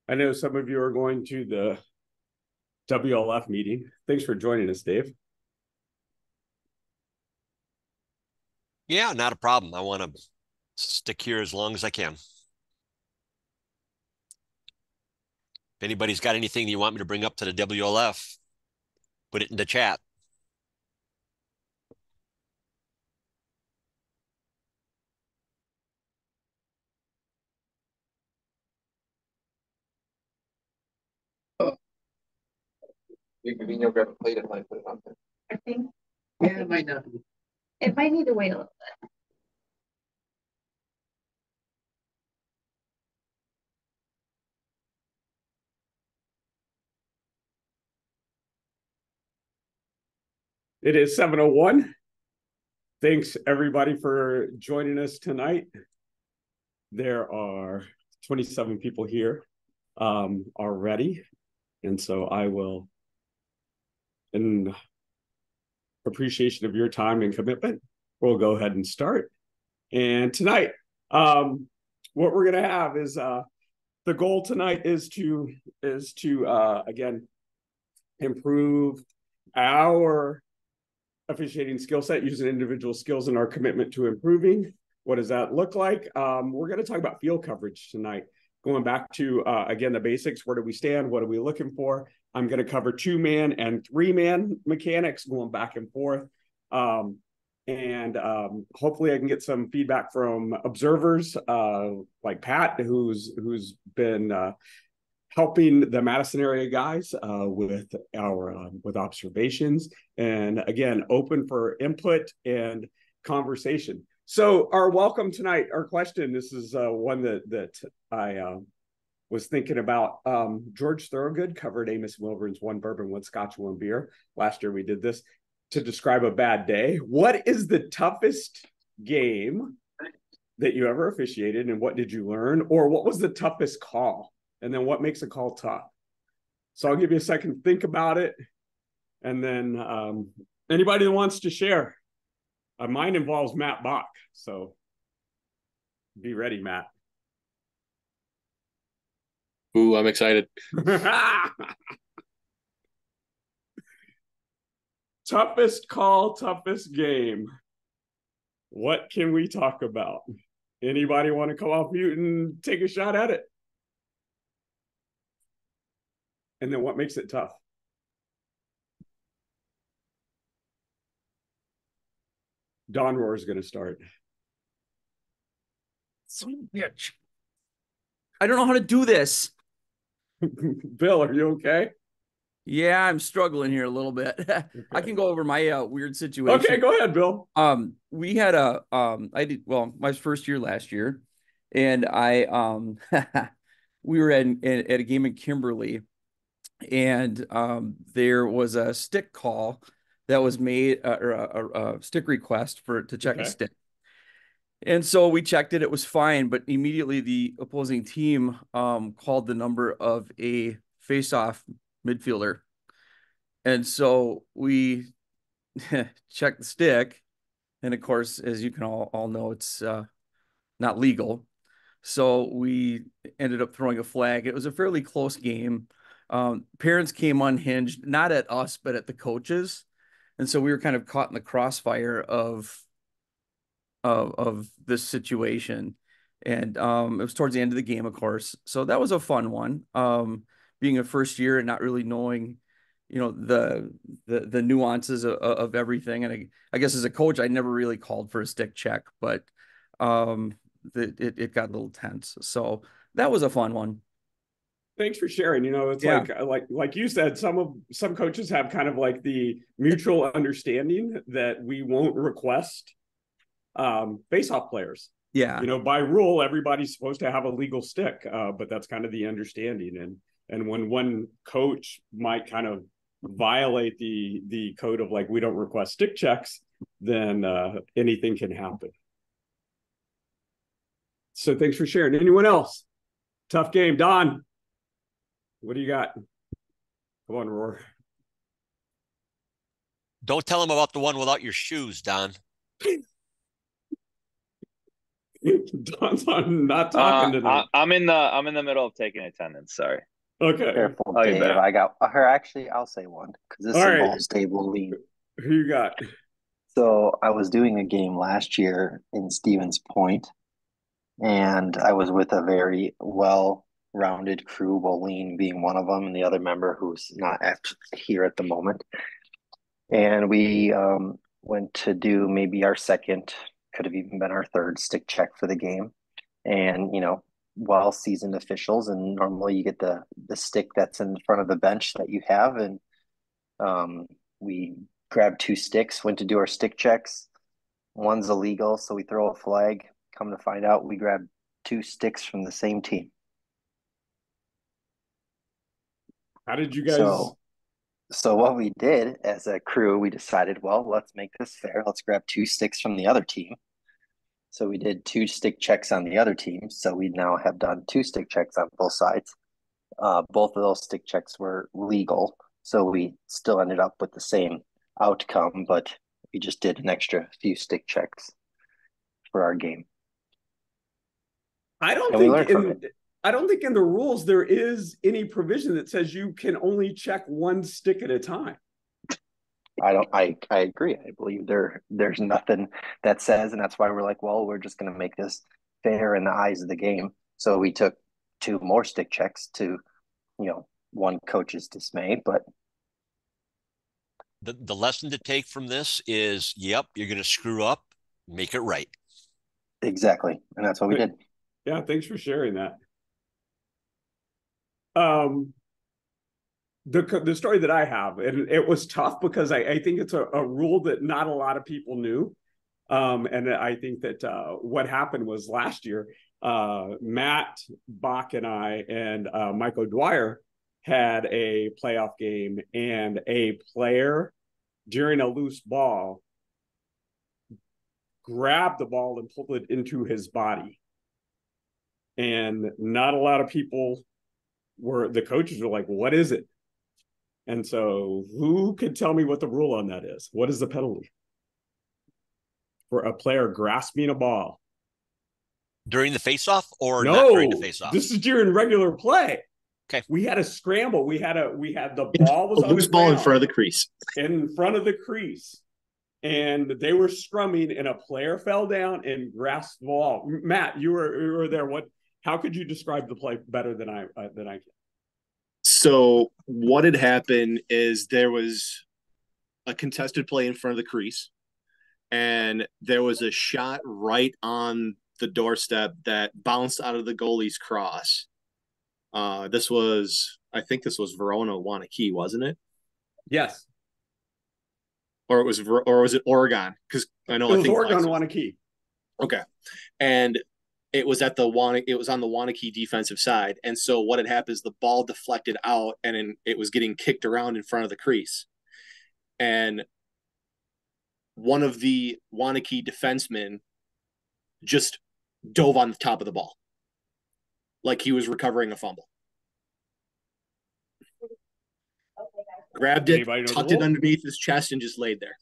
I know some of you are going to the WLF meeting. Thanks for joining us, Dave. Yeah, not a problem. I want to stick here as long as I can. If anybody's got anything you want me to bring up to the WLF, put it in the chat. Maybe you'll grab a plate and like put it on there. I think Yeah, it might not be. it might need to wait a little bit. It is 7:01. Thanks, everybody, for joining us tonight. There are 27 people here already. And so I will, in appreciation of your time and commitment, we'll go ahead and start. And tonight, what we're going to have is the goal tonight is to again improve our officiating skill set using individual skills and our commitment to improving. What does that look like? We're going to talk about field coverage tonight, going back to again the basics. Where do we stand? What are we looking for? I'm going to cover 2-man and 3-man mechanics, going back and forth. And hopefully I can get some feedback from observers like Pat, who's been helping the Madison area guys with our with observations, and again open for input and conversation. So our welcome tonight, our question. This is one that I was thinking about. George Thorogood covered Amos Milburn's One Bourbon, One Scotch, One Beer. Last year we did this to describe a bad day. What is the toughest game that you ever officiated, and what did you learn? Or what was the toughest call? And then what makes a call tough? So I'll give you a second to think about it. And then anybody that wants to share. Mine involves Matt Bach. So be ready, Matt. Ooh, I'm excited. Toughest call, toughest game. What can we talk about? Anybody want to come off mute and take a shot at it? And then what makes it tough? Don Roar is going to start. Son of a bitch. I don't know how to do this. Bill, are you okay? Yeah, I'm struggling here a little bit. Okay. I can go over my weird situation. Okay, go ahead, Bill. We had my first year last year, and we were at a game in Kimberly, and there was a stick call that was made, or a stick request to check a stick. And so we checked it. It was fine, but immediately the opposing team called the number of a face-off midfielder. And so we checked the stick. And of course, as you can all know, it's not legal. So we ended up throwing a flag. It was a fairly close game. Parents came unhinged, not at us, but at the coaches. And so we were kind of caught in the crossfire of this situation. And it was towards the end of the game, of course. So that was a fun one. Being a first year and not really knowing, the nuances of everything. And I guess as a coach, I never really called for a stick check, but it got a little tense. So that was a fun one. Thanks for sharing. It's like you said, some coaches have kind of like the mutual understanding that we won't request face-off players. Yeah. By rule, everybody's supposed to have a legal stick, but that's kind of the understanding. And when one coach might kind of violate the code of like, we don't request stick checks, then anything can happen. So thanks for sharing. Anyone else? Tough game. Don, what do you got? Come on, Roar. Don't tell him about the one without your shoes, Don. Don's not talking tonight. I'm in the middle of taking attendance. Sorry. Okay. Careful, I'll get Dave. better. I got her. Actually, I'll say one because this All right. involves Dave Lean. Who you got? So I was doing a game last year in Stevens Point, and I was with a very well-rounded crew, Lean being one of them, and the other member who's not here at the moment. And we went to do maybe our second, could have even been our third stick check for the game. And, well-seasoned officials, and normally you get the stick that's in front of the bench that you have. And we grabbed 2 sticks, went to do our stick checks. One's illegal, so we throw a flag. Come to find out, we grabbed 2 sticks from the same team. How did you guys? So what we did as a crew, we decided, well, let's make this fair. Let's grab 2 sticks from the other team. So we did 2 stick checks on the other team. So we now have done 2 stick checks on both sides. Both of those stick checks were legal. So we still ended up with the same outcome, but we just did an extra few stick checks for our game. I don't think in the rules there is any provision that says you can only check 1 stick at a time. I agree. I believe there's nothing that says, and that's why we're like, well, we're just going to make this fair in the eyes of the game. So we took 2 more stick checks to, one coach's dismay, but The lesson to take from this is, yep, you're going to screw up, make it right. exactly. And that's what we did. Yeah, thanks for sharing that. The story that I have, and it was tough because I think it's a rule that not a lot of people knew. And I think that what happened was last year, Matt Bach and I and Mike O'Dwyer had a playoff game, and a player during a loose ball grabbed the ball and pulled it into his body. And not a lot of people the coaches were like, what is it? And so who could tell me what the rule on that is? What is the penalty for a player grasping a ball? During the face-off or No, not during the face-off? This is during regular play. Okay. We had a scramble. We had the ball was a on loose the ball in ground, front of the crease. in front of the crease. And they were scrumming, and a player fell down and grasped the ball. Matt, you were there. How could you describe the play better than I can? So what had happened is there was a contested play in front of the crease, and there was a shot right on the doorstep that bounced out of the goalie's cross. I think this was Verona Wanakee, wasn't it? Yes. Or was it Oregon? Because I know It was Oregon Wanakee. Okay, and it was on the Wanakee defensive side, and so what had happened is the ball deflected out, and it was getting kicked around in front of the crease, and one of the Wanakee defensemen just dove on the top of the ball like he was recovering a fumble. Grabbed it, tucked it underneath his chest, and just laid there.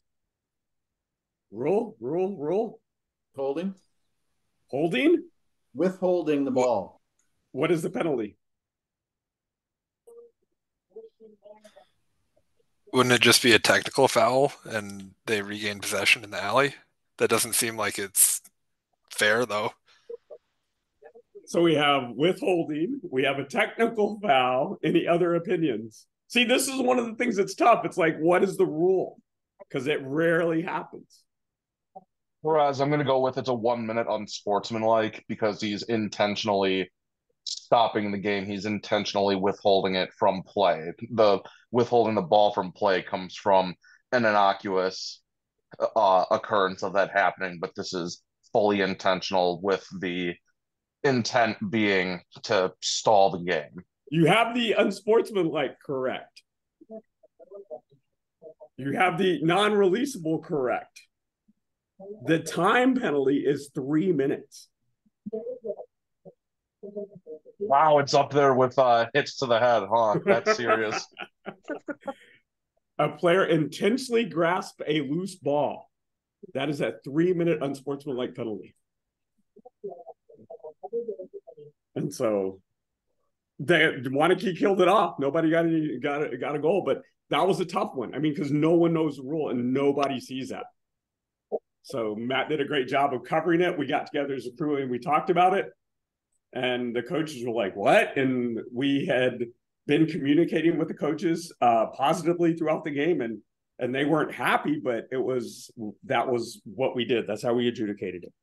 Rule. Holding? Withholding the ball. What is the penalty? Wouldn't it just be a technical foul and they regain possession in the alley? That doesn't seem like it's fair, though. So we have withholding, we have a technical foul. Any other opinions? See, this is one of the things that's tough. It's like, what is the rule? Because it rarely happens. Whereas I'm going to go with it's a 1 minute unsportsmanlike because he's intentionally stopping the game. He's intentionally withholding it from play. The withholding the ball from play comes from an innocuous occurrence of that happening, but this is fully intentional with the intent being to stall the game. You have the unsportsmanlike correct. You have the non-releasable correct. The time penalty is 3 minutes. Wow, it's up there with hits to the head, huh? That's serious. A player intentionally grasp a loose ball. That is a 3 minute unsportsmanlike penalty. And so Wanakee killed it off. Nobody got a goal, but that was a tough one. I mean, because no one knows the rule and nobody sees that. So Matt did a great job of covering it. We got together as a crew and we talked about it. And the coaches were like, what? And we had been communicating with the coaches positively throughout the game, and they weren't happy, but that was what we did. That's how we adjudicated it.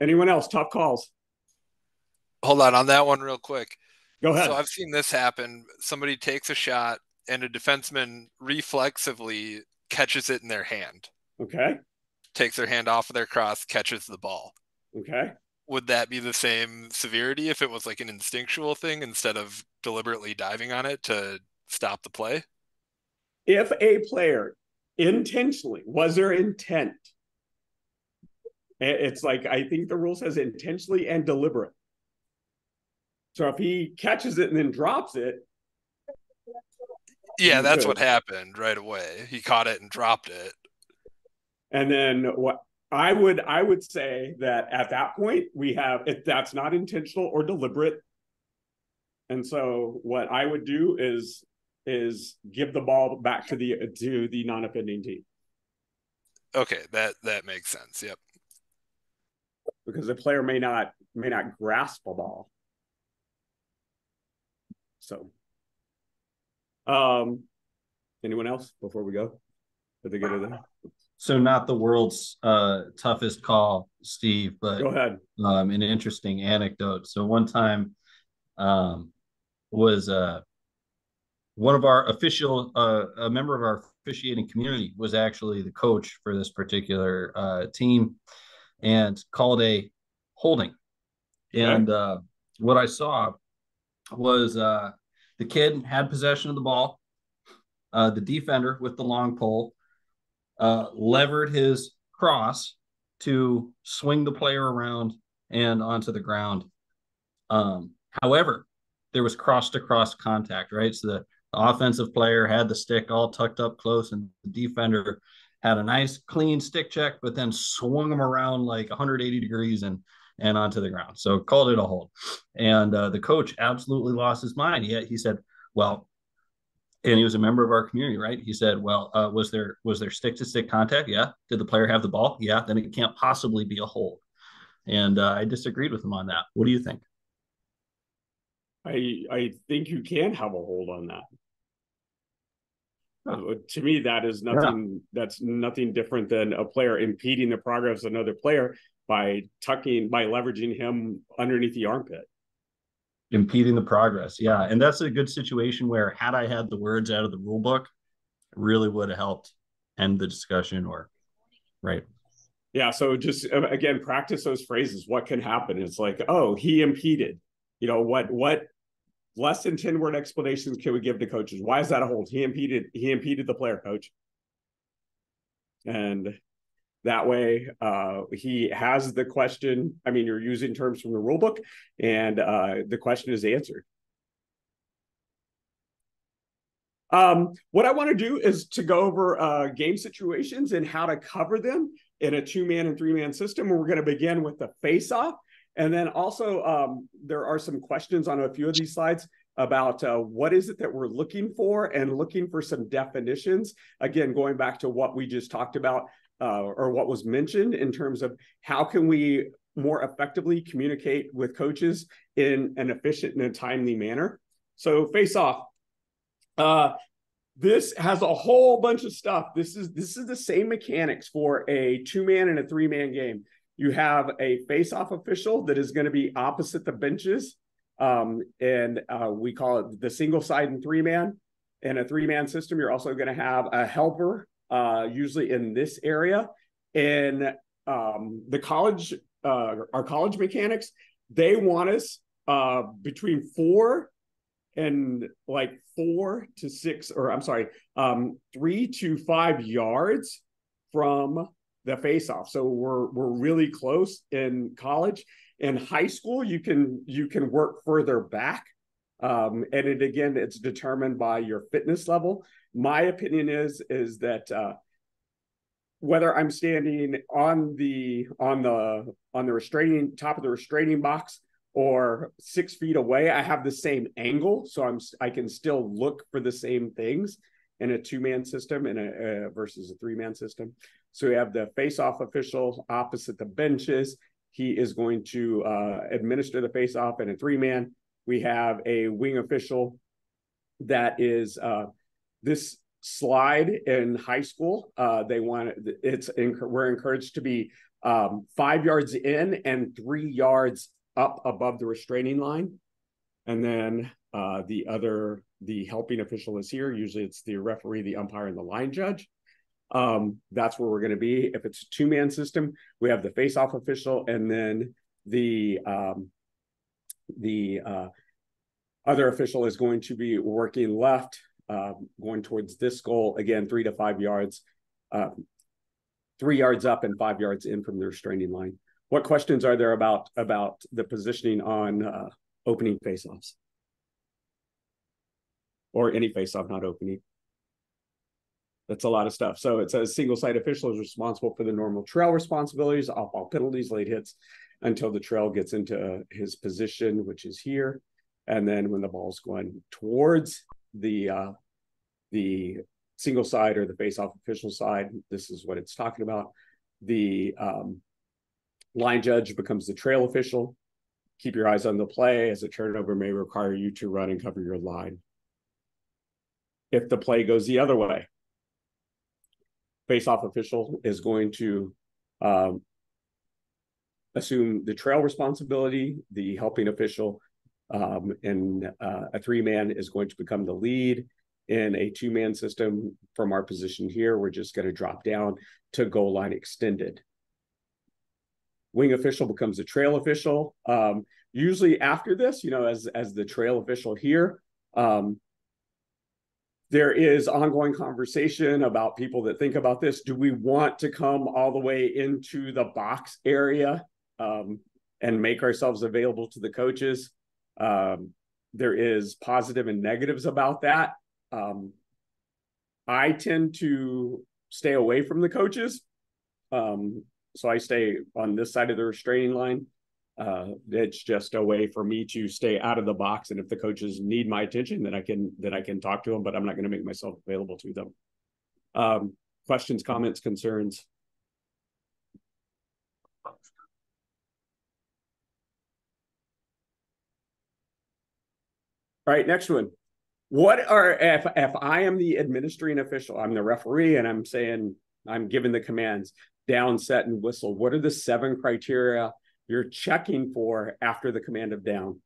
Anyone else? Tough calls. Hold on that one real quick. Go ahead. So I've seen this happen. Somebody takes a shot and a defenseman reflexively catches it in their hand. Okay. Takes their hand off of their cross, catches the ball. Okay. Would that be the same severity if it was like an instinctual thing instead of deliberately diving on it to stop the play? If a player intentionally, was there intent? It's like, I think the rule says intentionally and deliberate. So if he catches it and then drops it. Yeah, that's what happened right away. He caught it and dropped it. And then what I would say that at that point if that's not intentional or deliberate. And so what I would do is give the ball back to the non-offending team. Okay, that makes sense. Yep. Because the player may not grasp a ball. So, anyone else before we go? Did they get it there? So not the world's toughest call, Steve, but go ahead. An interesting anecdote. So one time was one of our a member of our officiating community was actually the coach for this particular team and called a holding. Okay. And what I saw was the kid had possession of the ball. The defender with the long pole levered his cross to swing the player around and onto the ground. However, there was cross-to-cross contact, right? So the offensive player had the stick all tucked up close, and the defender had a nice clean stick check, but then swung him around like 180 degrees and onto the ground. So called it a hold. And the coach absolutely lost his mind. He said, well, and he was a member of our community, right? He said, well, was there stick-to-stick contact? Yeah. Did the player have the ball? Yeah. Then it can't possibly be a hold. And I disagreed with him on that. What do you think? I think you can have a hold on that. To me, that is nothing. Yeah. That's nothing different than a player impeding the progress of another player by leveraging him underneath the armpit. Impeding the progress. Yeah. And that's a good situation where had I had the words out of the rule book, it really would have helped end the discussion right. Yeah. So just, again, practice those phrases. What can happen? It's like, oh, he impeded. You know, what less than 10-word explanations can we give to coaches? Why is that a hold? He impeded the player, coach. And that way, he has the question. I mean, you're using terms from the rule book, and the question is answered. What I want to do is to go over game situations and how to cover them in a 2-man and 3-man system. And we're going to begin with the face-off. And then also, there are some questions on a few of these slides about what is it that we're looking for and looking for some definitions. Again, going back to what we just talked about or what was mentioned in terms of how can we more effectively communicate with coaches in an efficient and a timely manner. So face off. This has a whole bunch of stuff. This is the same mechanics for a 2-man and a 3-man game. You have a face-off official that is going to be opposite the benches, and we call it the single side and 3-man. In a 3-man system, you're also going to have a helper, usually in this area. In the college, our college mechanics, they want us between 4 to 6, or I'm sorry, 3 to 5 yards from the face-off. So we're really close in college. In high school, you can work further back. And it's determined by your fitness level. My opinion is that whether I'm standing on the restraining top of the restraining box or 6 feet away, I have the same angle, so I can still look for the same things in a 2-man system versus a 3-man system. So we have the face-off official opposite the benches. He is going to administer the face-off in a 3-man. We have a wing official that is this slide in high school. We're encouraged to be 5 yards in and 3 yards up above the restraining line. And then the helping official is here. Usually it's the referee, the umpire, and the line judge. That's where we're going to be. If it's a 2-man system, we have the face-off official, and then the other official is going to be working left, going towards this goal, again, 3 to 5 yards, 3 yards up and 5 yards in from the restraining line. What questions are there about the positioning on opening face-offs? Or any face-off not opening? That's a lot of stuff. So it says single side official is responsible for the normal trail responsibilities, off-ball penalties, late hits, until the trail gets into his position, which is here. And then when the ball's going towards the single side or the face-off official side, this is what it's talking about. The line judge becomes the trail official. Keep your eyes on the play, as a turnover may require you to run and cover your line. If the play goes the other way, face-off official is going to assume the trail responsibility. The helping official in a 3-man is going to become the lead. In a 2-man system, from our position here, we're just going to drop down to goal line extended. Wing official becomes a trail official. Usually after this, as the trail official here, there is ongoing conversation about people that think about this. Do we want to come all the way into the box area and make ourselves available to the coaches? There is positive and negatives about that. I tend to stay away from the coaches. So I stay on this side of the restraining line. It's just a way for me to stay out of the box. And if the coaches need my attention, then I can talk to them, but I'm not going to make myself available to them. Questions, comments, concerns? All right, next one. If I am the administrating official, I'm the referee, and I'm saying, I'm giving the commands, down, set, and whistle. What are the 7 criteria you're checking for after the command of down?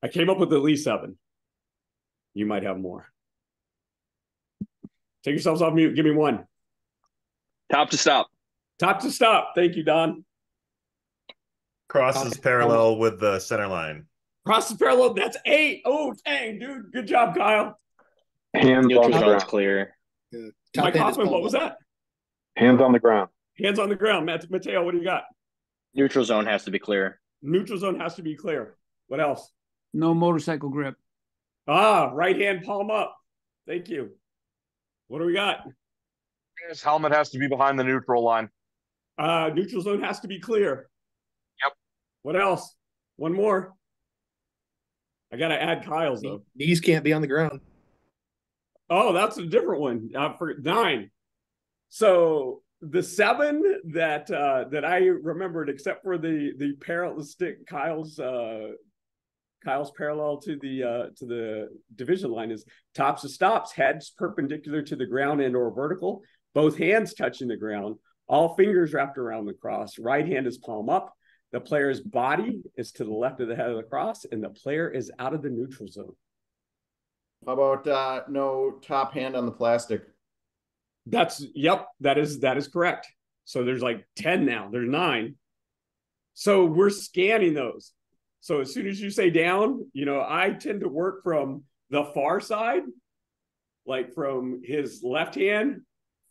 I came up with at least 7. You might have more. Take yourselves off mute. Give me one. Top to stop. Top to stop. Thank you, Don. Crosses parallel with the center line. Crosses parallel. That's 8. Oh, dang, dude. Good job, Kyle. Hands on the ground. Clear. Mike Hoffman, what was that? Hands on the ground. Hands on the ground. Mateo, what do you got? Neutral zone has to be clear. Neutral zone has to be clear. What else? No motorcycle grip. Right hand palm up. Thank you. What do we got? His helmet has to be behind the neutral line. Neutral zone has to be clear. Yep. What else? One more. I got to add Kyle's, though. Knees can't be on the ground. Oh, that's a different one. For 9. So the 7 that I remembered, except for the parallel stick, Kyle's parallel to the division line, is tops to stops, heads perpendicular to the ground and or vertical, both hands touching the ground, all fingers wrapped around the cross. Right hand is palm up. The player's body is to the left of the head of the cross, and the player is out of the neutral zone. How about no top hand on the plastic? That is correct. So there's like 10 now. There's 9. So we're scanning those. So as soon as you say down, I tend to work from the far side, like from his left hand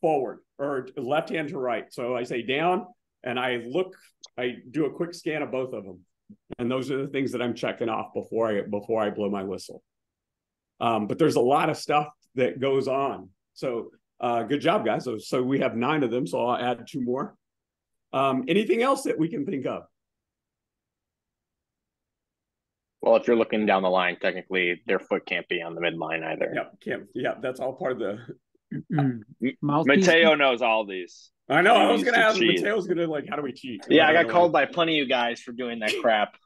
forward or left hand to right. So I say down and I do a quick scan of both of them. And those are the things that I'm checking off before I blow my whistle. But there's a lot of stuff that goes on. So good job, guys. So we have 9 of them. So I'll add 2 more. Anything else that we can think of? Well, if you're looking down the line, technically their foot can't be on the midline either. Yep, can't. Yeah, that's all part of the. Mateo knows all these. I know. He I was used gonna to ask. cheat. Mateo's gonna like, how do we cheat? Yeah, I But got called by plenty of you guys for doing that crap.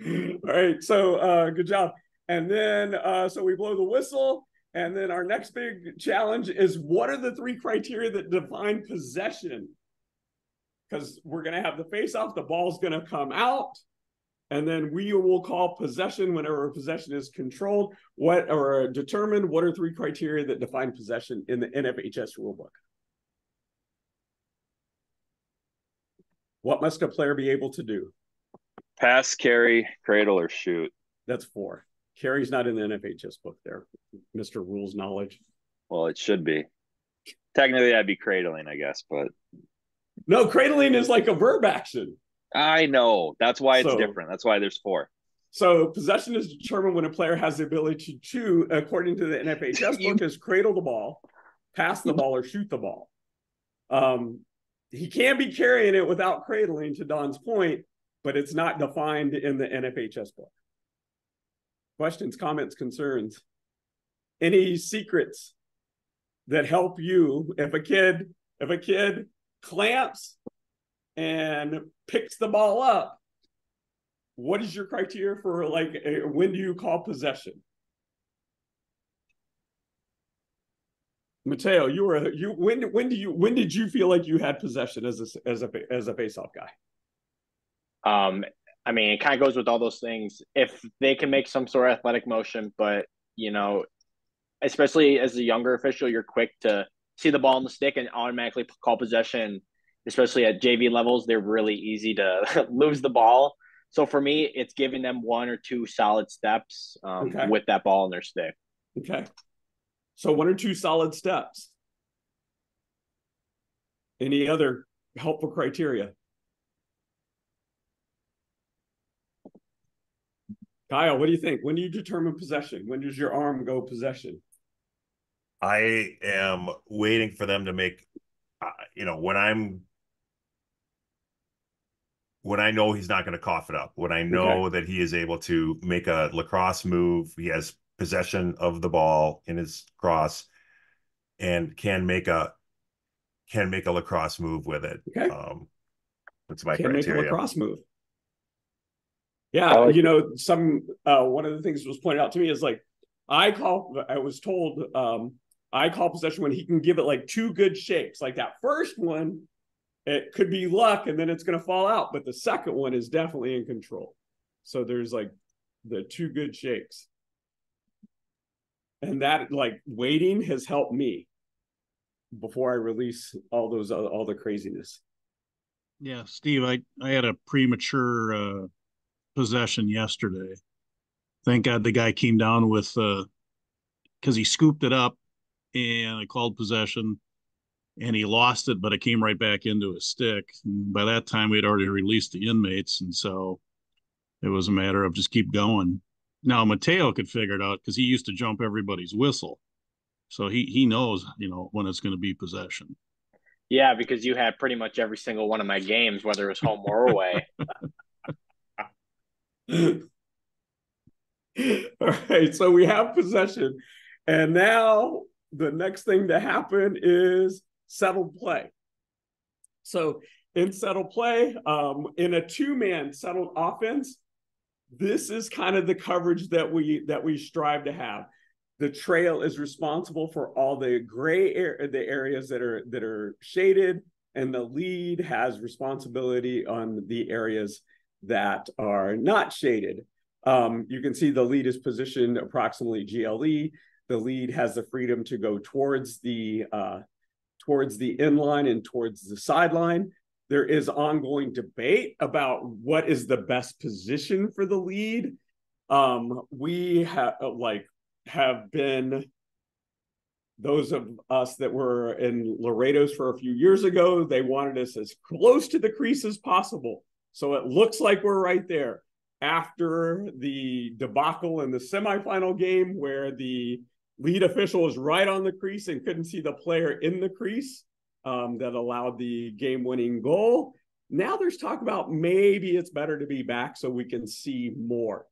All right, so good job. And then so we blow the whistle, and then our next big challenge is, what are the 3 criteria that define possession? Because we're gonna have the face off, the ball's gonna come out, and then we will call possession whenever possession is controlled. What or determine what are 3 criteria that define possession in the NFHS rulebook? What must a player be able to do? Pass, carry, cradle, or shoot. That's 4. Carry's not in the NFHS book there, Mr. Rules Knowledge. Well, it should be. Technically, that'd be cradling, I guess, but no, cradling is like a verb action. I know. That's why it's different. That's why there's 4. So possession is determined when a player has the ability to choose, according to the NFHS book, is cradle the ball, pass the ball, or shoot the ball. He can be carrying it without cradling, to Don's point, but it's not defined in the NFHS book. Questions, comments, concerns? Any secrets that help you if a kid clamps and picks the ball up? What is your criteria for when do you call possession? Mateo, when did you feel like you had possession as a face-off guy? I mean, it kind of goes with all those things. If they can make some sort of athletic motion, but especially as a younger official, you're quick to see the ball on the stick and automatically call possession. Especially at JV levels, they're really easy to lose the ball. So for me, it's giving them 1 or 2 solid steps with that ball in their stick. Okay. So 1 or 2 solid steps. Any other helpful criteria? Kyle, what do you think? When do you determine possession? When does your arm go possession? I am waiting for them to make, when I know he's not going to cough it up, when I know that he is able to make a lacrosse move, he has possession of the ball in his cross and can make a lacrosse move with it. Okay. That's my criteria. Can make a lacrosse move. Yeah, like one of the things that was pointed out to me is I was told I call possession when he can give it like 2 good shakes. Like that first one, it could be luck and then it's going to fall out, but the second one is definitely in control. So there's like the 2 good shakes. And that waiting has helped me before I release all the craziness. Yeah, Steve, I had a premature possession yesterday. Thank God the guy came down with because he scooped it up and I called possession and he lost it, but it came right back into his stick. And by that time, we had already released the inmates. And so it was a matter of just keep going. Now, Mateo could figure it out because he used to jump everybody's whistle. So he knows, when it's going to be possession. Yeah, because you had pretty much every single one of my games, whether it was home or away. All right, so we have possession. And now the next thing to happen is settled play. So in settled play, in a 2-man settled offense, this is kind of the coverage that we strive to have. The trail is responsible for all the the areas that are shaded, and the lead has responsibility on the areas that are not shaded. You can see the lead is positioned approximately GLE. The lead has the freedom to go towards the inline and towards the sideline. There is ongoing debate about what is the best position for the lead. We have been, those of us that were in Laredo's for a few years ago, they wanted us as close to the crease as possible. So it looks like we're right there. After the debacle in the semifinal game where the lead official was right on the crease and couldn't see the player in the crease, that allowed the game-winning goal, Now there's talk about maybe it's better to be back so we can see more.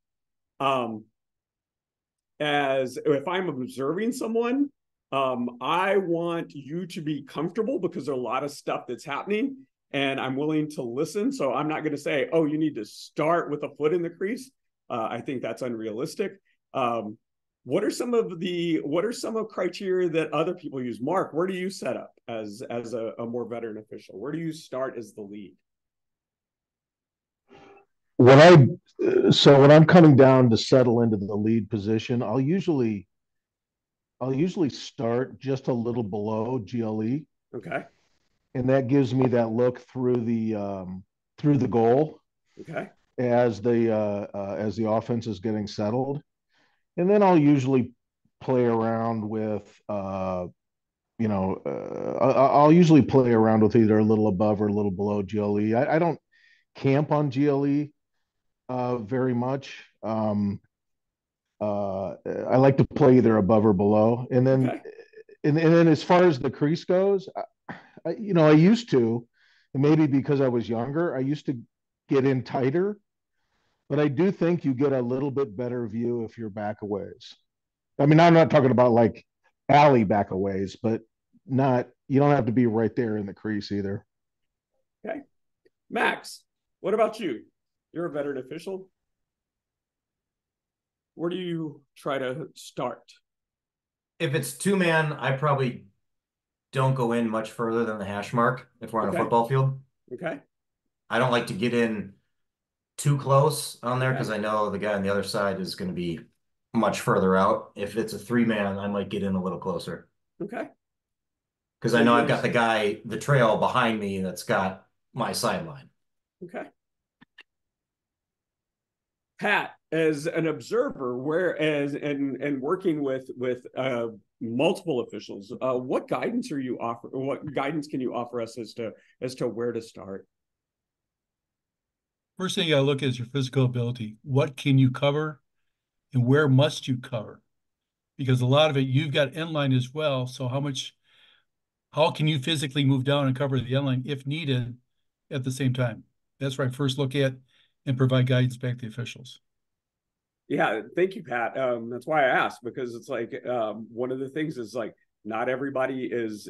As if I'm observing someone, I want you to be comfortable because there's a lot of stuff that's happening and I'm willing to listen. So I'm not going to say, oh, you need to start with a foot in the crease. I think that's unrealistic. What are some of criteria that other people use? Mark, where do you set up as a more veteran official? Where do you start as the lead? When I'm coming down to settle into the lead position, I'll usually start just a little below GLE. Okay. And that gives me that look through the goal. Okay. As the offense is getting settled. And then I'll usually play around with I'll usually play around with either a little above or a little below GLE. I don't camp on GLE very much. I like to play either above or below. And then okay. and then as far as the crease goes, I used to, and maybe because I was younger, I used to get in tighter. But I do think you get a little bit better view if you're back a ways. I mean, I'm not talking about like alley back a ways, but you don't have to be right there in the crease either. Okay. Max, what about you? You're a veteran official. Where do you try to start? If it's 2-man, I probably don't go in much further than the hash mark if we're on a football field. Okay. I don't like to get in too close on there because I know the guy on the other side is going to be much further out. If it's a 3-man, I might get in a little closer. Okay. Because I know I've got the trail behind me that's got my sideline. Okay. Pat, as an observer, and working with multiple officials, what guidance are you offering? What guidance can you offer us as to where to start? First thing you gotta look at is your physical ability. What can you cover and where must you cover? Because a lot of it, you've got end line as well. So how can you physically move down and cover the end line if needed at the same time? That's where I first look at and provide guidance back to the officials. Yeah, thank you, Pat. That's why I asked, because it's like one of the things is like not everybody is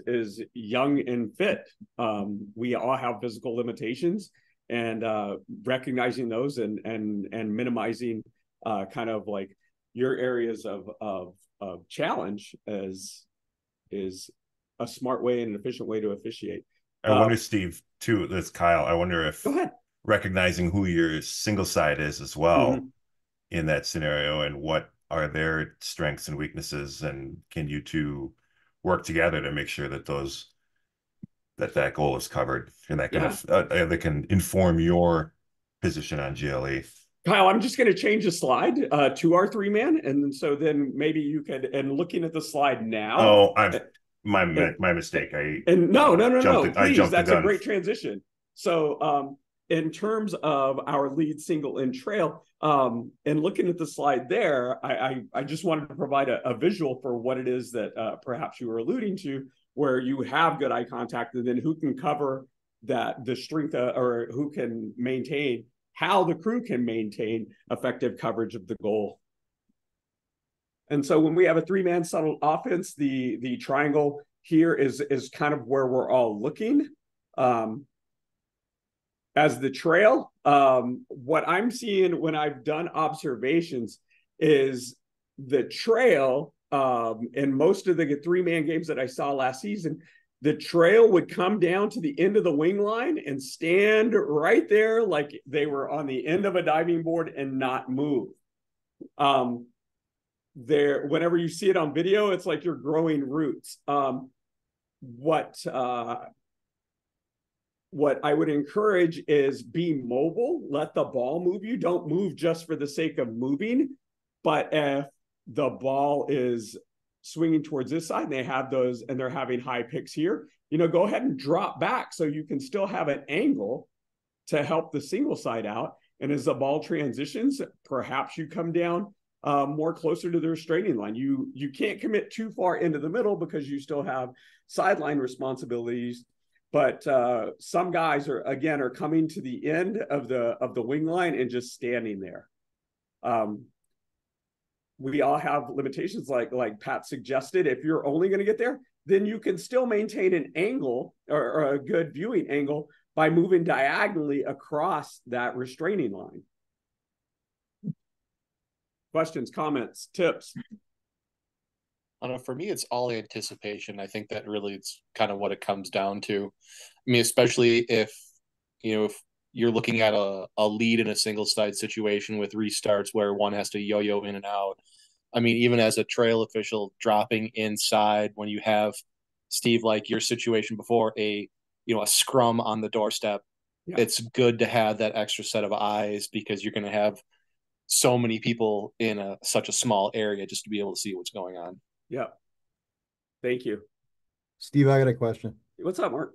young and fit. We all have physical limitations. And recognizing those and minimizing kind of like your areas of challenge is a smart way and an efficient way to officiate. I wonder, Steve, too, that's Kyle. I wonder if recognizing who your single side is as well in that scenario and what are their strengths and weaknesses, and can you two work together to make sure that that goal is covered, and that can inform your position on GLE. Kyle, I'm just going to change the slide to our 3-man, and so then maybe you could. And looking at the slide now. Oh, my mistake. No. Please, that's a great gun. transition. So, in terms of our lead, single, and trail, and looking at the slide there, I just wanted to provide a visual for what it is that perhaps you were alluding to, where you have good eye contact, and then who can cover the strength or who can maintain, how the crew can maintain effective coverage of the goal. And so when we have a 3-man settled offense, the triangle here is kind of where we're all looking. As the trail, what I'm seeing when I've done observations is the trail, in most of the 3-man games that I saw last season, the trail would come down to the end of the wing line and stand right there like they were on the end of a diving board and not move. Whenever you see it on video, it's like you're growing roots. What I would encourage is be mobile, let the ball move you. Don't move just for the sake of moving, but if the ball is swinging towards this side and they have those and they're having high picks here, go ahead and drop back so you can still have an angle to help the single side out. And as the ball transitions, perhaps you come down more closer to their straining line. You can't commit too far into the middle because you still have sideline responsibilities. But some guys are coming to the end of the wing line and just standing there. We all have limitations, like Pat suggested. If you're only going to get there, then you can still maintain an angle or a good viewing angle by moving diagonally across that restraining line. Questions, comments, tips? I don't know, for me, it's all anticipation. I think that really it's kind of what it comes down to. I mean, especially if you're looking at a lead in a single side situation with restarts where one has to yo-yo in and out. I mean, even as a trail official dropping inside when you have, Steve, like your situation before, a scrum on the doorstep, it's good to have that extra set of eyes because you're going to have so many people in such a small area just to be able to see what's going on. Yeah. Thank you. Steve, I got a question. What's up, Mark?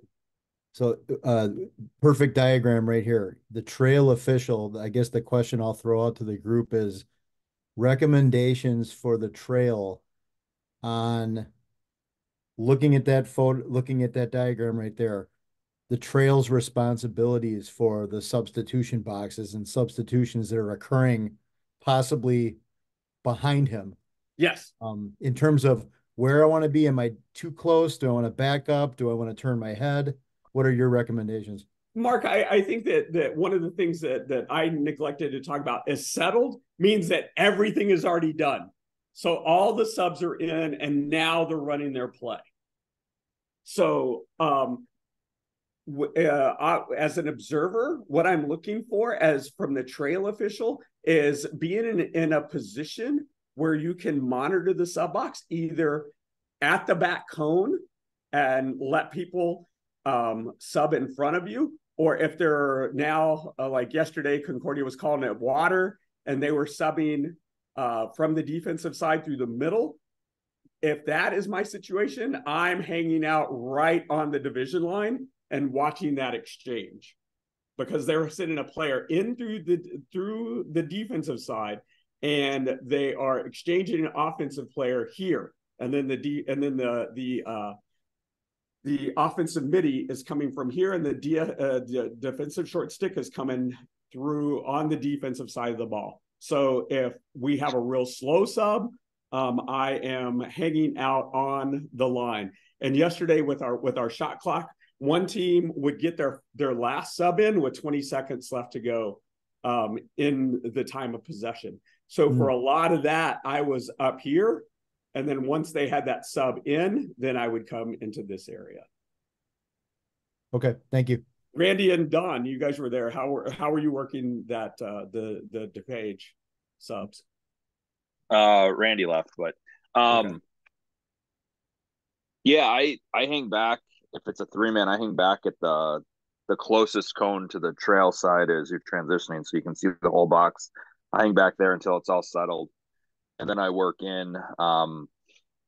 So perfect diagram right here. The trail official, I guess the question I'll throw out to the group is recommendations for the trail on looking at that photo, looking at that diagram right there, the trail's responsibilities for the substitution boxes and substitutions that are occurring possibly behind him. Yes. In terms of where I want to be, am I too close? Do I want to back up? Do I want to turn my head? What are your recommendations? Mark, I think that one of the things that I neglected to talk about is settled means that everything is already done. So all the subs are in and now they're running their play. So as an observer, what I'm looking for as from the trail official is being in a position where you can monitor the sub box either at the back cone and let people sub in front of you, or if they're now like yesterday, Concordia was calling it water and they were subbing from the defensive side through the middle. If that is my situation, I'm hanging out right on the division line and watching that exchange because they were sending a player in through the defensive side and they are exchanging an offensive player here, and then the offensive midi is coming from here, and the defensive short stick is coming through on the defensive side of the ball. So if we have a real slow sub, I am hanging out on the line. And yesterday with our shot clock, one team would get their last sub in with 20 seconds left to go in the time of possession. So for a lot of that, I was up here. And then once they had that sub in, then I would come into this area. Okay, thank you. Randy and Don, you guys were there. How were you working that the DePage subs? Randy left, but Okay. yeah, I hang back. If it's a 3-man, I hang back at the closest cone to the trail side as you're transitioning, so you can see the whole box. I hang back there until it's all settled, and then I work in to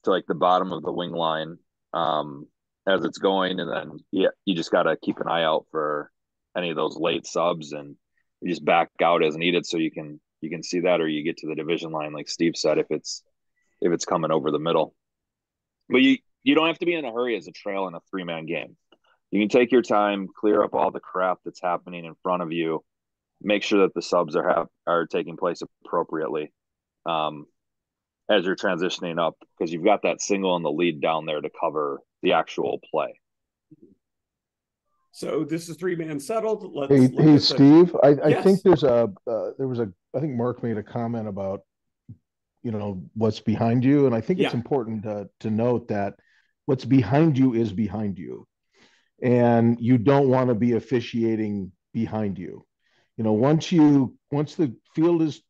like the bottom of the wing line as it's going, and then you just got to keep an eye out for any of those late subs, and you just back out as needed so you can see that, or you get to the division line like Steve said if it's coming over the middle. But you don't have to be in a hurry as a trail in a 3-man game. You can take your time, clear up all the crap that's happening in front of you, make sure that the subs are taking place appropriately as you're transitioning up, because you've got that single and the lead down there to cover the actual play. So this is 3-man settled. Let's Hey, look hey, at Steve. I Yes. think there was I think Mark made a comment about what's behind you, and I think it's important to note that what's behind you is behind you, and you don't want to be officiating behind you. Once the field is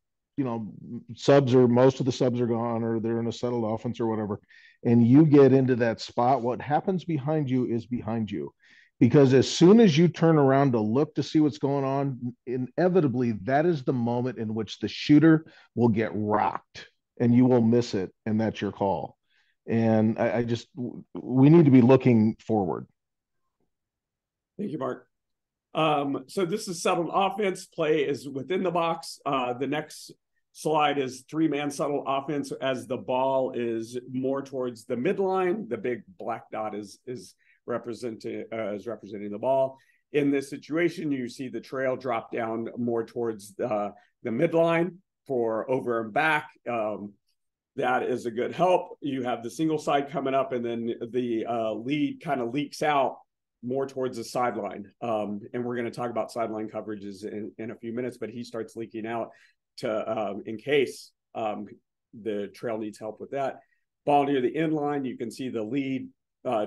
subs, or most of the subs are gone, or they're in a settled offense or whatever, and you get into that spot, what happens behind you is behind you. Because as soon as you turn around to look to see what's going on, inevitably that is the moment in which the shooter will get rocked and you will miss it, and that's your call. And we need to be looking forward. Thank you, Mark. So this is settled offense. Play is within the box. The next slide is 3-man settled offense as the ball is more towards the midline. The big black dot is representing the ball. In this situation, you see the trail drop down more towards the midline for over and back. That is a good help. You have the single side coming up, and then the lead kind of leaks out more towards the sideline. And we're going to talk about sideline coverages in a few minutes, but he starts leaking out to in case the trail needs help with that. Ball near the end line, you can see the lead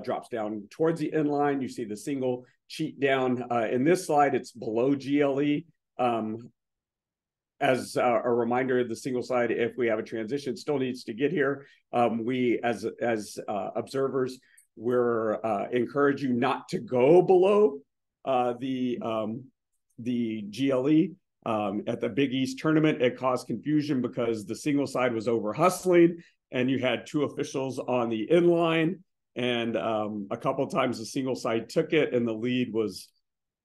drops down towards the end line. You see the single cheat down. In this slide, it's below GLE. As a reminder, the single side, if we have a transition, still needs to get here. We, as observers, we're encourage you not to go below the GLE. At the Big East tournament, it caused confusion because the single side was over hustling, and you had two officials on the inline, and a couple of times the single side took it, and the lead was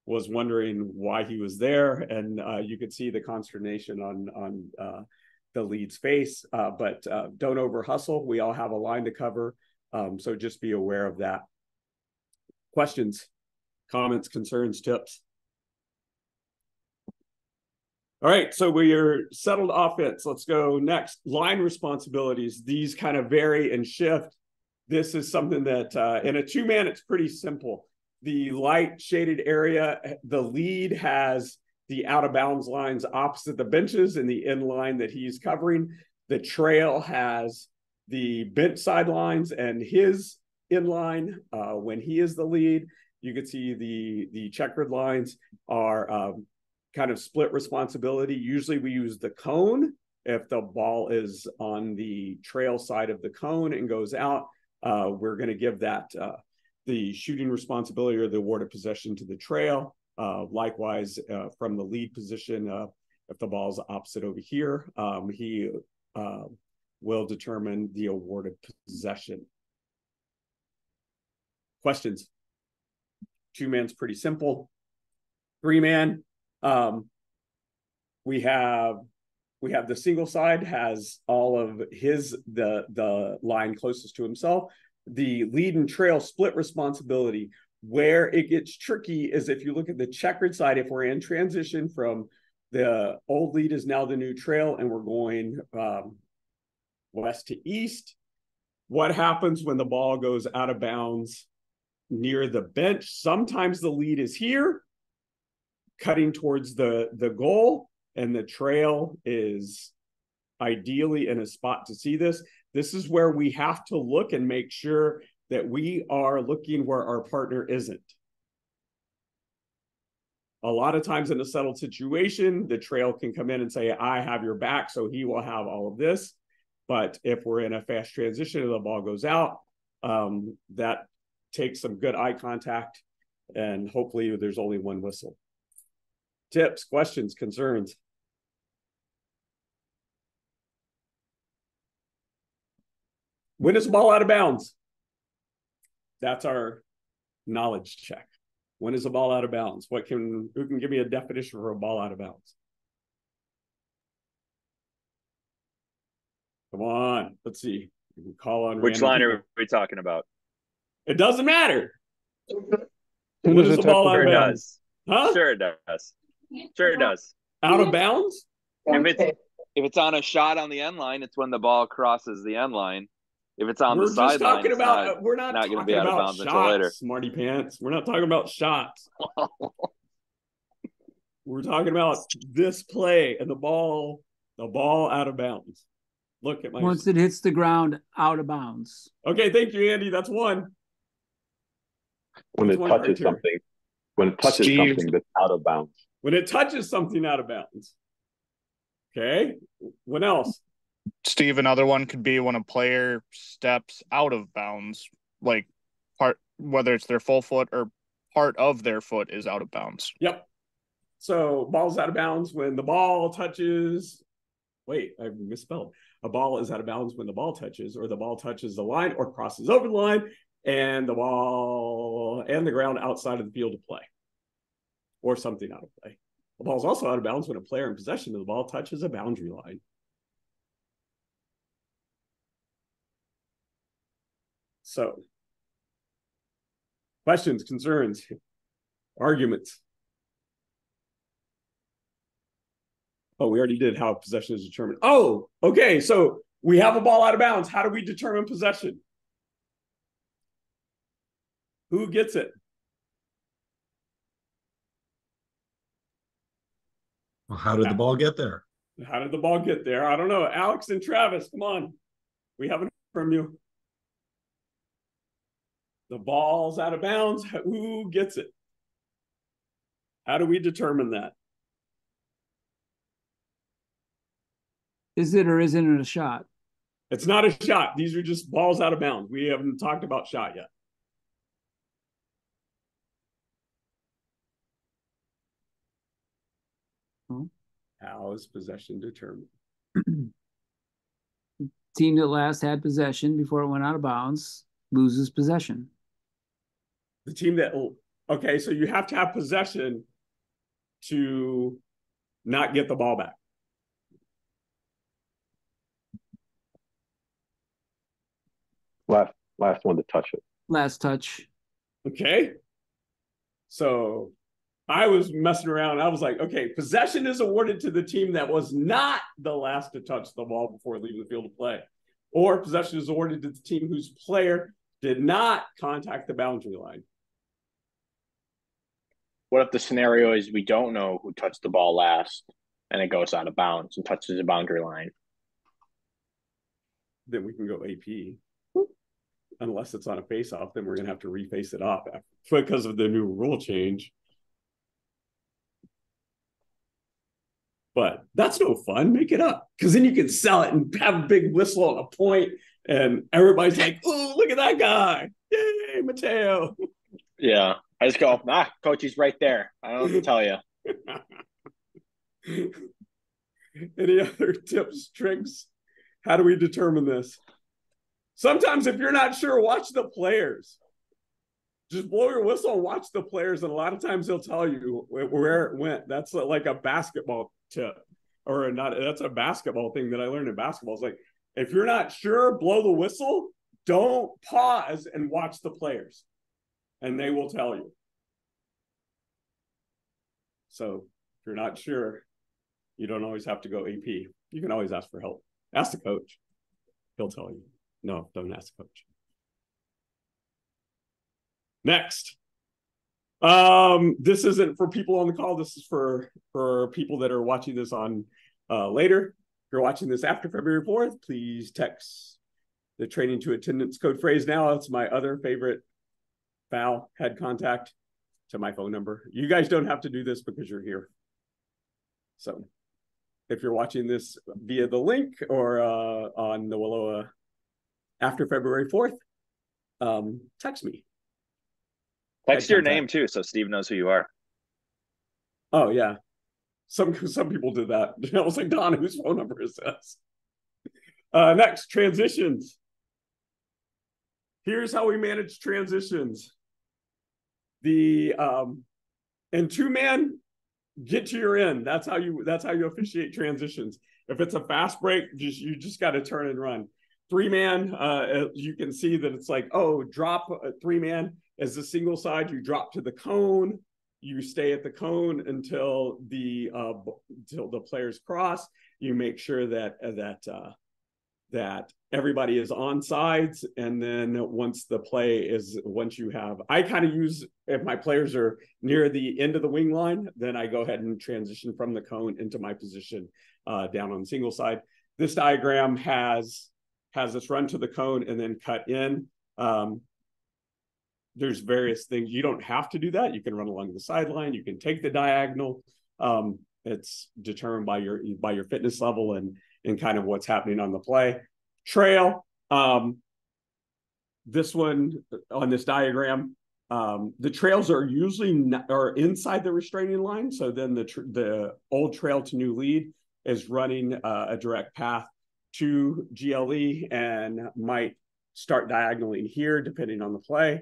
wondering why he was there, and you could see the consternation on the lead's face. But don't over hustle. We all have a line to cover, so just be aware of that. Questions, comments, concerns, tips? All right, so we're settled offense. Let's go next. Line responsibilities. These kind of vary and shift. This is something that in a two-man, it's pretty simple. The light shaded area, the lead has the out of bounds lines opposite the benches and the end line that he's covering. The trail has the bench sidelines and his in line when he is the lead. You can see the checkered lines are kind of split responsibility. Usually we use the cone if the ball is on the trail side of the cone and goes out. We're going to give that the shooting responsibility or the award of possession to the trail. Likewise, from the lead position, if the ball's opposite over here, he will determine the award of possession. Questions? Two-man's pretty simple. Three-man, we have the single side has all of the line closest to himself. The lead and trail split responsibility. Where it gets tricky is if you look at the checkered side, if we're in transition from the old lead is now the new trail and we're going west to east, what happens when the ball goes out of bounds near the bench? Sometimes the lead is here, cutting towards the goal, and the trail is ideally in a spot to see this. This is where we have to look and make sure that we are looking where our partner isn't. A lot of times in a settled situation, the trail can come in and say, I have your back, so he will have all of this. But if we're in a fast transition and the ball goes out, that takes some good eye contact, and hopefully there's only one whistle. Tips, questions, concerns? When is the ball out of bounds? That's our knowledge check. When is the ball out of bounds? Who can give me a definition for a ball out of bounds? Come on, let's see. We can call on which line are we talking about? It doesn't matter. When is the ball out of bounds? Huh? Sure it does. Sure it does. Out of bounds? If it's on a shot on the end line, it's when the ball crosses the end line. If it's on the sideline, we're not going to be out of bounds shots, until later. Smarty pants. We're not talking about shots. We're talking about this play and the ball out of bounds. Look at my. Once it hits the ground, out of bounds. Okay, thank you, Andy. That's one. When it touches something. When it touches something that's out of bounds. When it touches something out of bounds. Okay. What else? Steve, another one could be when a player steps out of bounds, like whether it's their full foot or part of their foot is out of bounds. Yep. So ball's out of bounds when the ball touches. Wait, I misspelled. A ball is out of bounds when the ball touches, or the ball touches the line or crosses over the line, and the ball and the ground outside of the field of play, or something out of play. The ball is also out of bounds when a player in possession of the ball touches a boundary line. So Questions, concerns, arguments? Oh, we already did how possession is determined. Oh, okay. So we have a ball out of bounds. How do we determine possession? Who gets it? Well, how did the ball get there? How did the ball get there? I don't know. Alex and Travis, come on. We haven't heard from you. The ball's out of bounds. Who gets it? How do we determine that? Is it or isn't it a shot? It's not a shot. These are just balls out of bounds. We haven't talked about shot yet. How is possession determined? Team that last had possession before it went out of bounds loses possession. The team that, okay, so you have to have possession to not get the ball back. Last one to touch it. Last touch. Okay. So I was messing around. I was like, okay, possession is awarded to the team that was not the last to touch the ball before leaving the field of play. Or possession is awarded to the team whose player did not contact the boundary line. What if the scenario is we don't know who touched the ball last and it goes out of bounds and touches the boundary line? Then we can go AP. Unless it's on a face-off, then we're going to have to reface it off because of the new rule change. But that's no fun. Make it up. Because then you can sell it and have a big whistle on a point, and everybody's like, oh, look at that guy. Yay, Mateo. Yeah. I just go, coach, he's right there. I don't know what to tell you. Any other tips, tricks? How do we determine this? Sometimes if you're not sure, watch the players. Just blow your whistle and watch the players, and a lot of times they'll tell you where it went. That's like a basketball tip, or not. That's a basketball thing that I learned in basketball. It's like, if you're not sure, blow the whistle. Don't pause and watch the players, and they will tell you. So if you're not sure, you don't always have to go AP. You can always ask for help. Ask the coach. He'll tell you. No, don't ask the coach. Next. This isn't for people on the call. This is for people that are watching this on later. If you're watching this after February 4th, please text the training to attendance code phrase now. It's my other favorite foul head contact to my phone number. You guys don't have to do this because you're here. So if you're watching this via the link or on the WILOA after February 4th, text me. Text your name too, so Steve knows who you are. Oh yeah, some people did that. I was like, Don, whose phone number is this? Next, transitions. Here's how we manage transitions. The in two-man, get to your end. That's how you officiate transitions. If it's a fast break, you just got to turn and run. Three-man, you can see that it's like, oh, drop three-man as the single side. You drop to the cone. You stay at the cone until the players cross. You make sure that everybody is on sides, and then once you have, I kind of use, if my players are near the end of the wing line, then I go ahead and transition from the cone into my position down on the single side. This diagram has us run to the cone and then cut in. There's various things. You don't have to do that. You can run along the sideline. You can take the diagonal. It's determined by your fitness level and kind of what's happening on the play. Trail. This one on this diagram, the trails are usually are inside the restraining line. So then the old trail to new lead is running a direct path to GLE and might start diagonally here, depending on the play,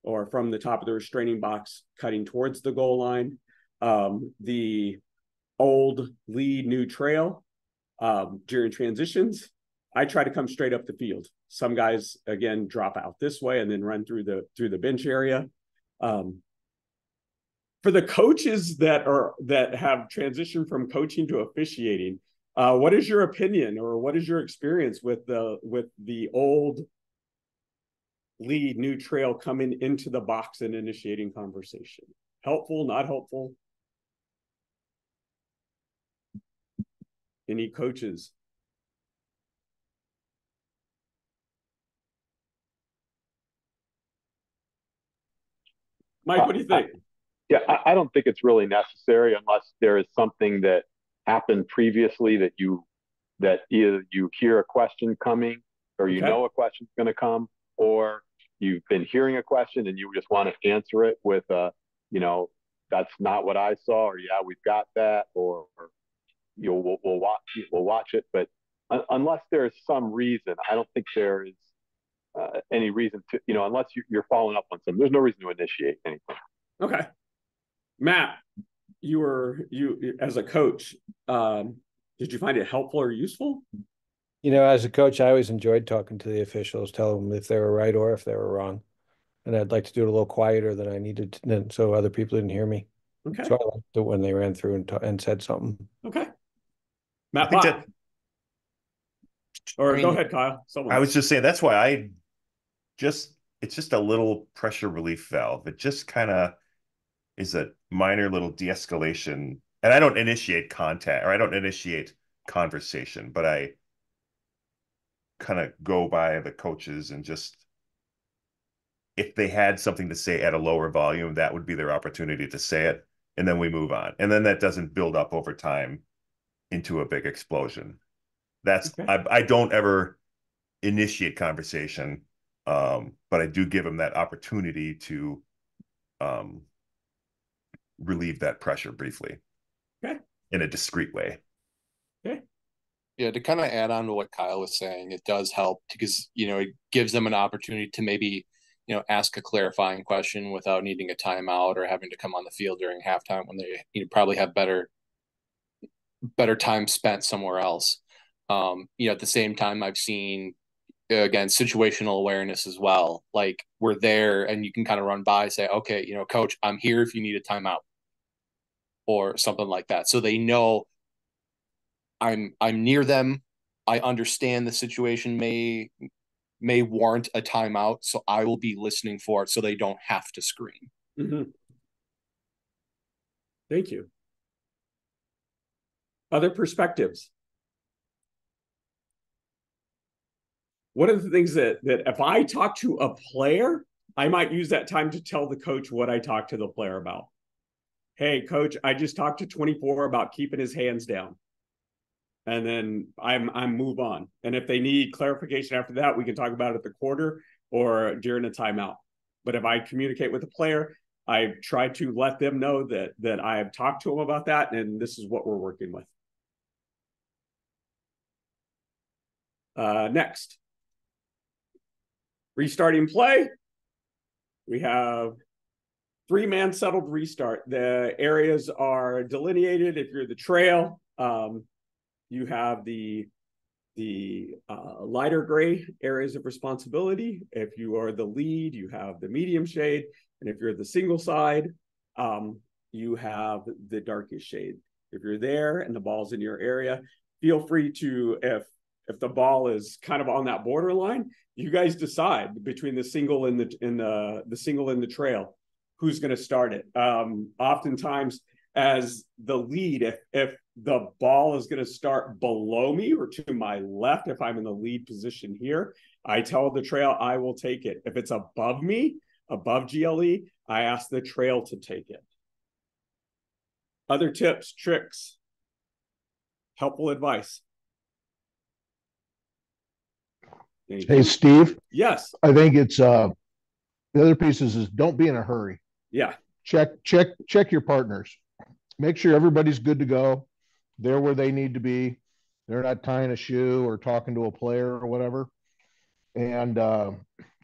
or from the top of the restraining box, cutting towards the goal line. The old lead, new trail during transitions I try to come straight up the field. Some guys, again, drop out this way and then run through the bench area. For the coaches that have transitioned from coaching to officiating, what is your opinion or what is your experience with the old lead, new trail coming into the box and initiating conversation? Helpful, not helpful? Any coaches? Mike, what do you think? I don't think it's really necessary unless there is something that happened previously that either you hear a question coming or you know a question's going to come, or you've been hearing a question and you just want to answer it with that's not what I saw, or yeah, we've got that, or we'll watch it. But unless there is some reason, I don't think there is any reason to, unless you're following up on something, there's no reason to initiate anything. Okay. Matt, you as a coach, did you find it helpful or useful? As a coach, I always enjoyed talking to the officials, tell them if they were right or if they were wrong. And I'd like to do it a little quieter than I needed to, so other people didn't hear me. Okay. So I liked it when they ran through and said something. Okay. Matt, go ahead, Kyle. I was just saying, that's why it's just a little pressure relief valve. It just kind of is a minor little de-escalation. And I don't initiate contact, or I don't initiate conversation, but I kind of go by the coaches and just, if they had something to say at a lower volume, that would be their opportunity to say it. And then we move on. And then that doesn't build up over time into a big explosion. I don't ever initiate conversation, but I do give them that opportunity to relieve that pressure briefly. Okay. In a discreet way. Okay. Yeah, to kind of add on to what Kyle was saying, it does help because, it gives them an opportunity to maybe, ask a clarifying question without needing a timeout or having to come on the field during halftime when they probably have better time spent somewhere else. At the same time, I've seen, again, situational awareness as well. Like, we're there and you can kind of run by, say, okay, coach, I'm here if you need a timeout or something like that. So they know I'm near them. I understand the situation may warrant a timeout, so I will be listening for it so they don't have to scream. Mm-hmm. Thank you. Other perspectives? One of the things that if I talk to a player, I might use that time to tell the coach what I talked to the player about. Hey, coach, I just talked to 24 about keeping his hands down. And then I'm move on. And if they need clarification after that, we can talk about it at the quarter or during a timeout. But if I communicate with the player, I try to let them know that I have talked to them about that, and this is what we're working with. Next. Restarting play. We have 3-man settled restart. The areas are delineated. If you're the trail, you have the lighter gray areas of responsibility. If you are the lead, you have the medium shade. And if you're the single side, you have the darkest shade. If you're there and the ball's in your area, feel free to, if the ball is kind of on that borderline, you guys decide between the single and the single and the trail who's going to start it. Oftentimes, as the lead, if the ball is going to start below me or to my left, if I'm in the lead position here, I tell the trail I will take it. If it's above me, above GLE, I ask the trail to take it. Other tips, tricks, helpful advice. Hey, Steve. Yes. I think it's the other piece is don't be in a hurry. Yeah. Check your partners. Make sure everybody's good to go. They're where they need to be. They're not tying a shoe or talking to a player or whatever. And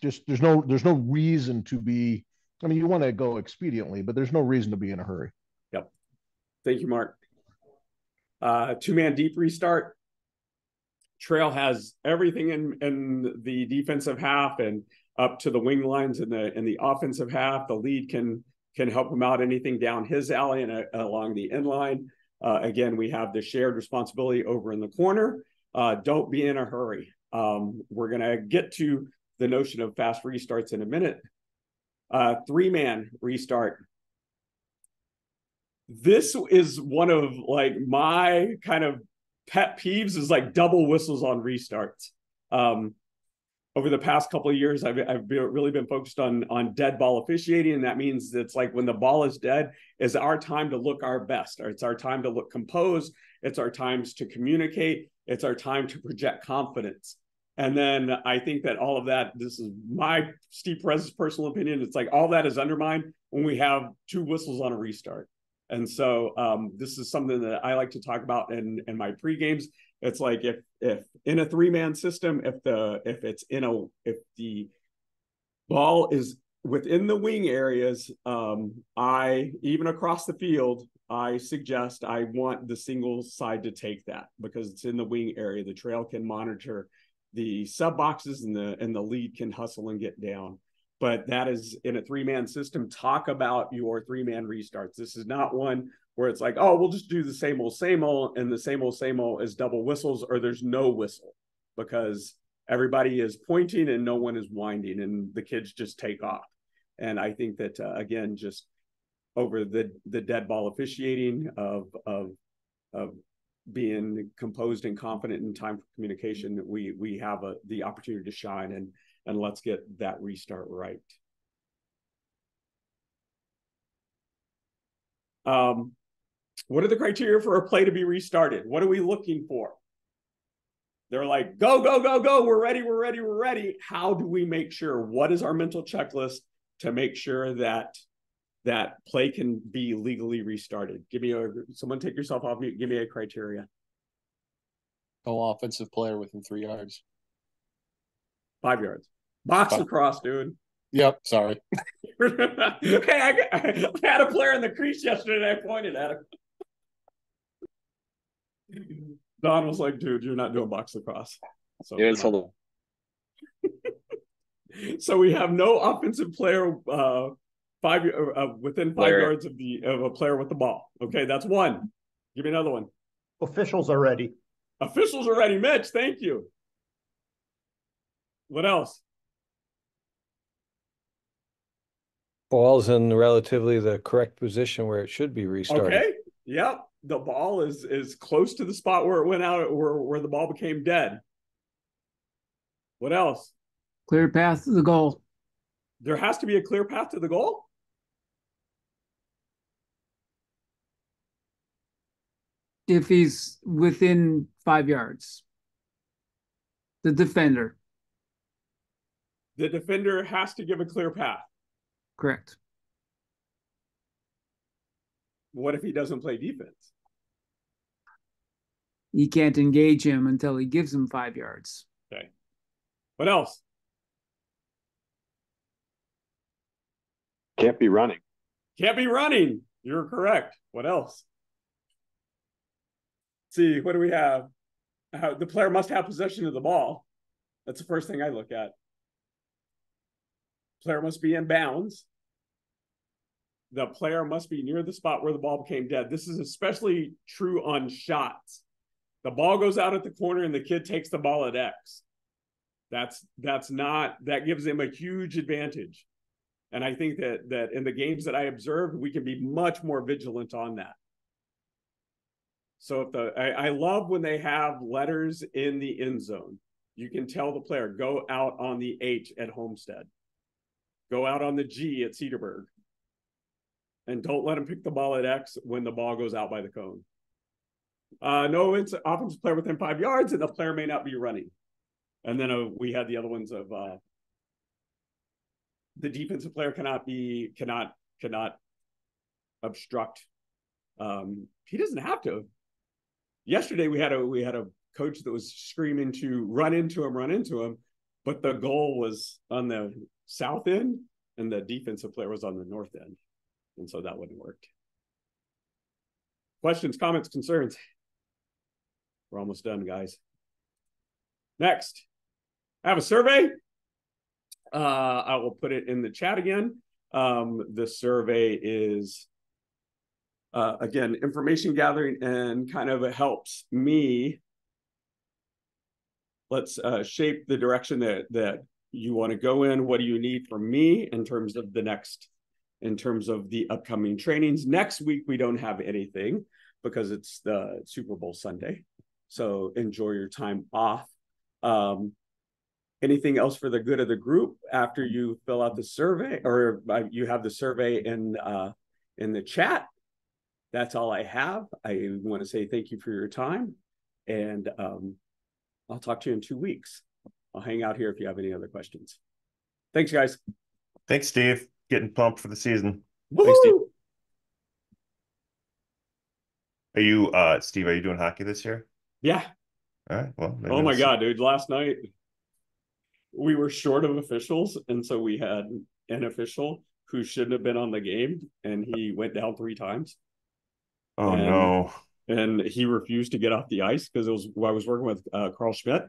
just there's no reason to be. I mean, you want to go expediently, but there's no reason to be in a hurry. Yep. Thank you, Mark. 2-man deep restart. Trail has everything in the defensive half and up to the wing lines in the offensive half. The lead can help him out, anything down his alley and along the inline. Again, we have the shared responsibility over in the corner. Don't be in a hurry. We're going to get to the notion of fast restarts in a minute. 3-man restart. This is one of like my kind of pet peeves, is like double whistles on restarts. Over the past couple of years, I've really been focused on dead ball officiating, and that means it's like when the ball is dead, is our time to look our best. It's our time to look composed. It's our times to communicate. It's our time to project confidence. And then I think that all of that, this is my Steve Perez's personal opinion, it's like all that is undermined when we have 2 whistles on a restart. And so this is something that I like to talk about in my pre-games. It's like if in a 3-man system, if the ball is within the wing areas, I even across the field, I suggest I want the single side to take that because it's in the wing area. The trail can monitor the sub boxes and the lead can hustle and get down. But that is in a 3-man system. Talk about your 3-man restarts. This is not one where it's like, oh, we'll just do the same old, and the same old is double whistles, or there's no whistle because everybody is pointing and no one is winding and the kids just take off. And I think that, again, just over the dead ball officiating of being composed and confident in time for communication, we have the opportunity to shine, and let's get that restart right. What are the criteria for a play to be restarted? What are we looking for? They're like, go, go, go, go. We're ready, we're ready, we're ready. How do we make sure? What is our mental checklist to make sure that that play can be legally restarted? Someone take yourself off mute. Give me a criteria. No offensive player within 3 yards. 5 yards. Box across, dude. Yep, sorry. Hey, I had a player in the crease yesterday and I pointed at him. Don was like, dude, you're not doing box lacrosse. So, yeah, hold on. So we have no offensive player within 5 yards of a player with the ball. Okay, that's one. Give me another one. Officials are ready. Officials are ready. Mitch, thank you. What else? Ball's in relatively the correct position where it should be restarted. Okay. Yep. The ball is close to the spot where it went out, where the ball became dead. What else? Clear path to the goal. There has to be a clear path to the goal? If he's within 5 yards. The defender. The defender has to give a clear path. Correct. What if he doesn't play defense? You can't engage him until he gives him 5 yards. Okay. What else? Can't be running. Can't be running. You're correct. What else? Let's see, what do we have? The player must have possession of the ball. That's the first thing I look at. Player must be in bounds. The player must be near the spot where the ball became dead. This is especially true on shots. The ball goes out at the corner and the kid takes the ball at X. That gives him a huge advantage. And I think that in the games that I observed, we can be much more vigilant on that. So I love when they have letters in the end zone. You can tell the player, go out on the H at Homestead. Go out on the G at Cedarburg. And don't let him pick the ball at X when the ball goes out by the cone. No, it's offensive player within 5 yards, and the player may not be running. And then we had the other ones of the defensive player cannot obstruct. He doesn't have to. Yesterday we had a coach that was screaming to run into him, but the goal was on the south end and the defensive player was on the north end. And so that wouldn't work. Questions, comments, concerns? We're almost done, guys. Next, I have a survey. I will put it in the chat again. The survey is, again, information gathering, and kind of helps me. Let's shape the direction that you want to go in. What do you need from me in terms of the upcoming trainings? Next week, we don't have anything because it's the Super Bowl Sunday. So enjoy your time off. Anything else for the good of the group after you fill out the survey, or you have the survey in the chat? That's all I have. I want to say thank you for your time, and I'll talk to you in 2 weeks. I'll hang out here if you have any other questions. Thanks, guys. Thanks, Steve. Getting pumped for the season. Thanks, Steve. Are you, Steve, are you doing hockey this year? Yeah. All right. Well, oh my God, dude. Last night, we were short of officials. And so we had an official who shouldn't have been on the game. And he went down 3 times. Oh, no. And he refused to get off the ice because I was working with Carl Schmidt.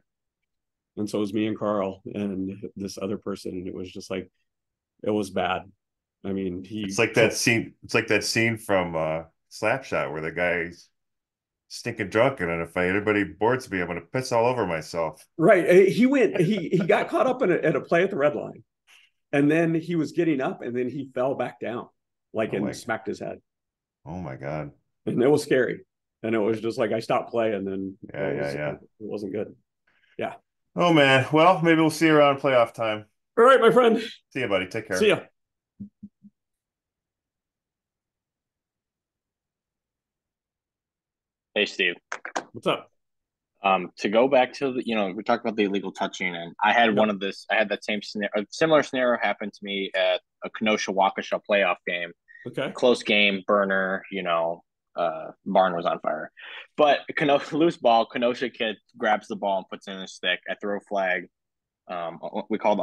And so it was me and Carl and this other person. And it was just like, it was bad. I mean, it's like that scene from Slapshot where the guy's stinking drunk, and if anybody boards me, I'm going to piss all over myself. Right. He got caught up at a play at the red line. And then he was getting up and then he fell back down, and smacked his head. Oh my God. And it was scary. And it was just like, I stopped playing, and then it wasn't good. Yeah. Oh man. Well, maybe we'll see you around playoff time. All right, my friend. See you, buddy. Take care. See ya. Hey, Steve. What's up? To go back to we talked about the illegal touching, and I had I had that same scenario, similar scenario happen to me at a Kenosha Waukesha playoff game. Okay. Close game, burner, barn was on fire. But loose ball, Kenosha kid grabs the ball and puts it in his stick. I throw a flag. We called